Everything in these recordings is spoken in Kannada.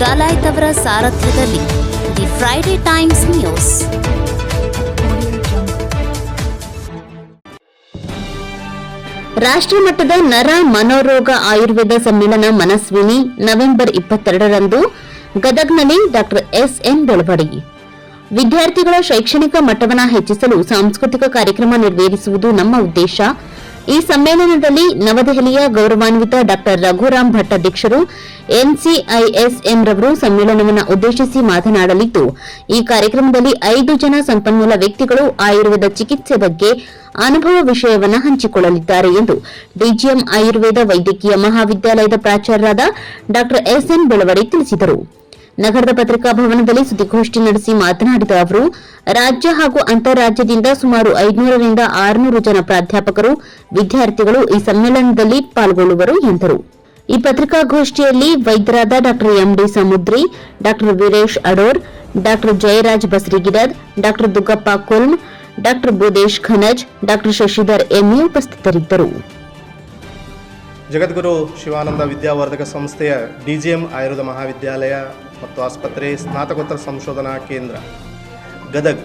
ಡಾಲಾಯ್ತ್ ಅವರ ಸಾರಥ್ಯದಲ್ಲಿ ದಿ ಫ್ರೈಡೆ ಟೈಮ್ಸ್ ನ್ಯೂಸ್. ರಾಷ್ಟ್ರಮಟ್ಟದ ನರ ಮನೋರೋಗ ಆಯುರ್ವೇದ ಸಮ್ಮೇಳನ ಮನಸ್ವಿನಿ ನವೆಂಬರ್ 22ರಂದು ಗದಗ್ನಲ್ಲಿ ಡಾ ಎಸ್.ಎನ್. ಬೆಳವಡಿ. ವಿದ್ಯಾರ್ಥಿಗಳ ಶೈಕ್ಷಣಿಕ ಮಟ್ಟವನ್ನು ಹೆಚ್ಚಿಸಲು ಸಾಂಸ್ಕೃತಿಕ ಕಾರ್ಯಕ್ರಮ ನೆರವೇರಿಸುವುದು ನಮ್ಮ ಉದ್ದೇಶ. ಈ ಸಮ್ಮೇಳನದಲ್ಲಿ ನವದೆಹಲಿಯ ಗೌರವಾನ್ವಿತ ಡಾ ರಘುರಾಮ್ ಭಟ್ ಅಧ್ಯಕ್ಷರು ಎನ್ಸಿಐಎಸ್ಎಂ ರವರು ಸಮ್ಮೇಳನವನ್ನು ಉದ್ದೇಶಿಸಿ ಮಾತನಾಡಲಿದ್ದು, ಈ ಕಾರ್ಯಕ್ರಮದಲ್ಲಿ 5 ಜನ ಸಂಪನ್ಮೂಲ ವ್ಯಕ್ತಿಗಳು ಆಯುರ್ವೇದ ಚಿಕಿತ್ಸೆ ಬಗ್ಗೆ ಅನುಭವ ವಿಷಯವನ್ನು ಹಂಚಿಕೊಳ್ಳಲಿದ್ದಾರೆ ಎಂದು ಡಿಜಿಎಂ ಆಯುರ್ವೇದ ವೈದ್ಯಕೀಯ ಮಹಾವಿದ್ಯಾಲಯದ ಪ್ರಾಚಾರ್ಯರಾದ ಡಾ ಎಸ್.ಎನ್. ಬೆಳವಡಿ ತಿಳಿಸಿದರು. ನಗರದ ಪತ್ರಿಕಾ ಭವನದಲ್ಲಿ ಸುದ್ದಿಗೋಷ್ಠಿ ನಡೆಸಿ ಮಾತನಾಡಿದ ಅವರು, ರಾಜ್ಯ ಹಾಗೂ ಅಂತಾರಾಜ್ಯದಿಂದ ಸುಮಾರು 500ರಿಂದ 600 ಜನ ಪ್ರಾಧ್ಯಾಪಕರು, ವಿದ್ಯಾರ್ಥಿಗಳು ಈ ಸಮ್ಮೇಳನದಲ್ಲಿ ಪಾಲ್ಗೊಳ್ಳುವರು ಎಂದರು. ಈ ಪತ್ರಿಕಾಗೋಷ್ಠಿಯಲ್ಲಿ ವೈದ್ಯರಾದ ಡಾ ಎಂಡಿ ಸಮುದ್ರಿ, ಡಾ ವೀರೇಶ್ ಅಡೋರ್, ಡಾ ಜಯರಾಜ್ ಬಸರಿಗಿಡದ್, ಡಾ ದುಗ್ಗಪ್ಪ ಕುಲ್ಮ್, ಡಾ ಬೋದೇಶ್ ಖನಜ್, ಡಾ ಶಶಿಧರ್ ಎಂಇ ಉಪಸ್ಥಿತರಿದ್ದರು. ಜಗದ್ಗುರು ಶಿವಾನಂದ ವಿದ್ಯಾವರ್ಧಕ ಸಂಸ್ಥೆಯ ಡಿಜಿಎಂ ಆಯುರ್ವೇದ ಮಹಾವಿದ್ಯಾಲಯ ಮತ್ತು ಆಸ್ಪತ್ರೆ ಸ್ನಾತಕೋತ್ತರ ಸಂಶೋಧನಾ ಕೇಂದ್ರ ಗದಗ್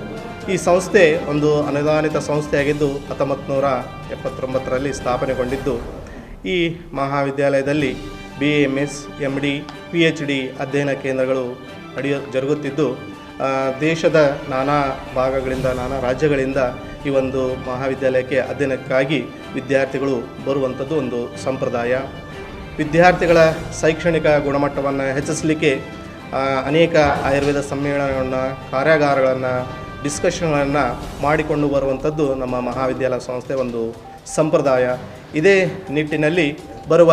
ಈ ಸಂಸ್ಥೆ ಒಂದು ಅನುದಾನಿತ ಸಂಸ್ಥೆಯಾಗಿದ್ದು 1979ರಲ್ಲಿ ಸ್ಥಾಪನೆಗೊಂಡಿದ್ದು, ಈ ಮಹಾವಿದ್ಯಾಲಯದಲ್ಲಿ BA, MS, MD, PhD ಅಧ್ಯಯನ ಕೇಂದ್ರಗಳು ಜರುಗುತ್ತಿದ್ದು, ದೇಶದ ನಾನಾ ಭಾಗಗಳಿಂದ, ನಾನಾ ರಾಜ್ಯಗಳಿಂದ ಈ ಒಂದು ಮಹಾವಿದ್ಯಾಲಯಕ್ಕೆ ಅಧ್ಯಯನಕ್ಕಾಗಿ ವಿದ್ಯಾರ್ಥಿಗಳು ಬರುವಂಥದ್ದು ಒಂದು ಸಂಪ್ರದಾಯ. ವಿದ್ಯಾರ್ಥಿಗಳ ಶೈಕ್ಷಣಿಕ ಗುಣಮಟ್ಟವನ್ನು ಹೆಚ್ಚಿಸಲಿಕ್ಕೆ ಅನೇಕ ಆಯುರ್ವೇದ ಸಮ್ಮೇಳನಗಳನ್ನು, ಕಾರ್ಯಾಗಾರಗಳನ್ನು, ಡಿಸ್ಕಷನ್ಗಳನ್ನು ಮಾಡಿಕೊಂಡು ಬರುವಂಥದ್ದು ನಮ್ಮ ಮಹಾವಿದ್ಯಾಲಯ ಸಂಸ್ಥೆ ಒಂದು ಸಂಪ್ರದಾಯ. ಇದೇ ನಿಟ್ಟಿನಲ್ಲಿ ಬರುವ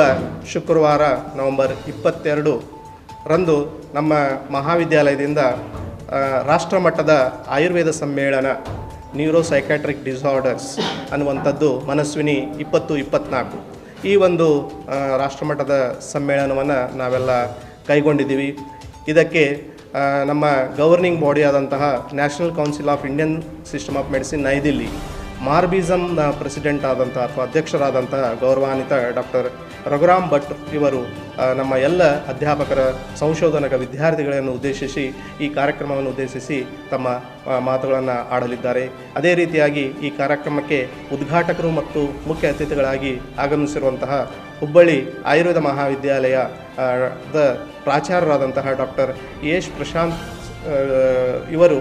ಶುಕ್ರವಾರ ನವೆಂಬರ್ 22ರಂದು ನಮ್ಮ ಮಹಾವಿದ್ಯಾಲಯದಿಂದ ರಾಷ್ಟ್ರಮಟ್ಟದ ಆಯುರ್ವೇದ ಸಮ್ಮೇಳನ ನ್ಯೂರೋಸೈಕ್ಯಾಟ್ರಿಕ್ ಡಿಸಾರ್ಡರ್ಸ್ ಅನ್ನುವಂಥದ್ದು ಮನಸ್ವಿನಿ 2024 ಈ ಒಂದು ರಾಷ್ಟ್ರಮಟ್ಟದ ಸಮ್ಮೇಳನವನ್ನು ನಾವೆಲ್ಲ ಕೈಗೊಂಡಿದ್ದೀವಿ. ಇದಕ್ಕೆ ನಮ್ಮ ಗವರ್ನಿಂಗ್ ಬಾಡಿ ಆದಂತಹ national council of Indian system of medicine New Delhi ಮಾರ್ಬಿಸಮ್ನ ಪ್ರೆಸಿಡೆಂಟ್ ಆದಂತಹ ಅಥವಾ ಅಧ್ಯಕ್ಷರಾದಂತಹ ಗೌರವಾನ್ವಿತ ಡಾಕ್ಟರ್ ರಘುರಾಮ್ ಭಟ್ ಇವರು ನಮ್ಮ ಎಲ್ಲ ಅಧ್ಯಾಪಕರ, ಸಂಶೋಧನಕ ವಿದ್ಯಾರ್ಥಿಗಳನ್ನು ಉದ್ದೇಶಿಸಿ ಈ ಕಾರ್ಯಕ್ರಮವನ್ನು ಉದ್ದೇಶಿಸಿ ತಮ್ಮ ಮಾತುಗಳನ್ನು ಆಡಲಿದ್ದಾರೆ. ಅದೇ ರೀತಿಯಾಗಿ ಈ ಕಾರ್ಯಕ್ರಮಕ್ಕೆ ಉದ್ಘಾಟಕರು ಮತ್ತು ಮುಖ್ಯ ಅತಿಥಿಗಳಾಗಿ ಆಗಮಿಸಿರುವಂತಹ ಹುಬ್ಬಳ್ಳಿ ಆಯುರ್ವೇದ ಮಹಾವಿದ್ಯಾಲಯದ ಪ್ರಾಚಾರ್ಯರಾದಂತಹ ಡಾಕ್ಟರ್ ಎಸ್ ಪ್ರಶಾಂತ್ ಇವರು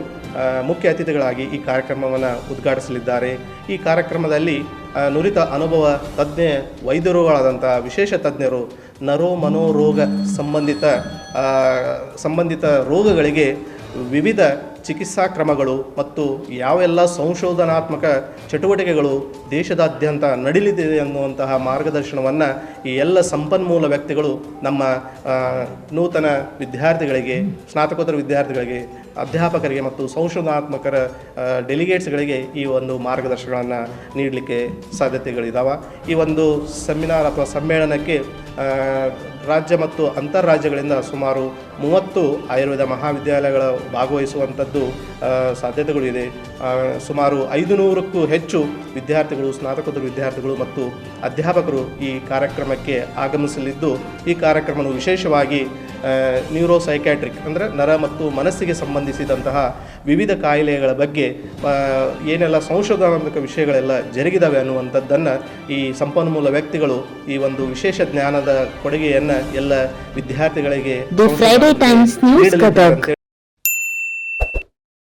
ಮುಖ್ಯ ಅತಿಥಿಗಳಾಗಿ ಈ ಕಾರ್ಯಕ್ರಮವನ್ನು ಉದ್ಘಾಟಿಸಲಿದ್ದಾರೆ. ಈ ಕಾರ್ಯಕ್ರಮದಲ್ಲಿ ನುರಿತ ಅನುಭವ ತಜ್ಞ ವೈದ್ಯರುಗಳಾದಂಥ ವಿಶೇಷ ತಜ್ಞರು ನರೋ-ಮನೋರೋಗ ಸಂಬಂಧಿತ ರೋಗಗಳಿಗೆ ವಿವಿಧ ಚಿಕಿತ್ಸಾ ಕ್ರಮಗಳು ಮತ್ತು ಯಾವೆಲ್ಲ ಸಂಶೋಧನಾತ್ಮಕ ಚಟುವಟಿಕೆಗಳು ದೇಶದಾದ್ಯಂತ ನಡೀಲಿದೆ ಅನ್ನುವಂತಹ ಮಾರ್ಗದರ್ಶನವನ್ನು ಈ ಎಲ್ಲ ಸಂಪನ್ಮೂಲ ವ್ಯಕ್ತಿಗಳು ನಮ್ಮ ನೂತನ ವಿದ್ಯಾರ್ಥಿಗಳಿಗೆ, ಸ್ನಾತಕೋತ್ತರ ವಿದ್ಯಾರ್ಥಿಗಳಿಗೆ, ಅಧ್ಯಾಪಕರಿಗೆ ಮತ್ತು ಸಂಶೋಧನಾತ್ಮಕರ ಡೆಲಿಗೇಟ್ಸ್ಗಳಿಗೆ ಈ ಒಂದು ಮಾರ್ಗದರ್ಶನಗಳನ್ನು ನೀಡಲಿಕ್ಕೆ ಸಾಧ್ಯತೆಗಳಿದ್ದಾವೆ. ಈ ಒಂದು ಸೆಮಿನಾರ್ ಅಥವಾ ಸಮ್ಮೇಳನಕ್ಕೆ ರಾಜ್ಯ ಮತ್ತು ಅಂತಾರಾಜ್ಯಗಳಿಂದ ಸುಮಾರು 30 ಆಯುರ್ವೇದ ಮಹಾವಿದ್ಯಾಲಯಗಳು ಭಾಗವಹಿಸುವಂಥದ್ದು ಸಾಧ್ಯತೆಗಳಿದೆ. ಸುಮಾರು 500ಕ್ಕೂ ಹೆಚ್ಚು ವಿದ್ಯಾರ್ಥಿಗಳು, ಸ್ನಾತಕೋತ್ತರ ವಿದ್ಯಾರ್ಥಿಗಳು ಮತ್ತು ಅಧ್ಯಾಪಕರು ಈ ಕಾರ್ಯಕ್ರಮಕ್ಕೆ ಆಗಮಿಸಲಿದ್ದು, ಈ ಕಾರ್ಯಕ್ರಮವನ್ನು ವಿಶೇಷವಾಗಿ ನ್ಯೂರೋಸೈಕ್ಯಾಟ್ರಿಕ್ ಅಂದರೆ ನರ ಮತ್ತು ಮನಸ್ಸಿಗೆ ಸಂಬಂಧಿಸಿದಂತಹ ವಿವಿಧ ಕಾಯಿಲೆಗಳ ಬಗ್ಗೆ ಏನೆಲ್ಲ ಸಂಶೋಧನಾತ್ಮಕ ವಿಷಯಗಳೆಲ್ಲ ಜರುಗಿದಾವೆ ಅನ್ನುವಂಥದ್ದನ್ನು ಈ ಸಂಪನ್ಮೂಲ ವ್ಯಕ್ತಿಗಳು ಈ ಒಂದು ವಿಶೇಷ ಜ್ಞಾನದ ಕೊಡುಗೆಯನ್ನು ಎಲ್ಲ ವಿದ್ಯಾರ್ಥಿಗಳಿಗೆ the Friday times news Gadag.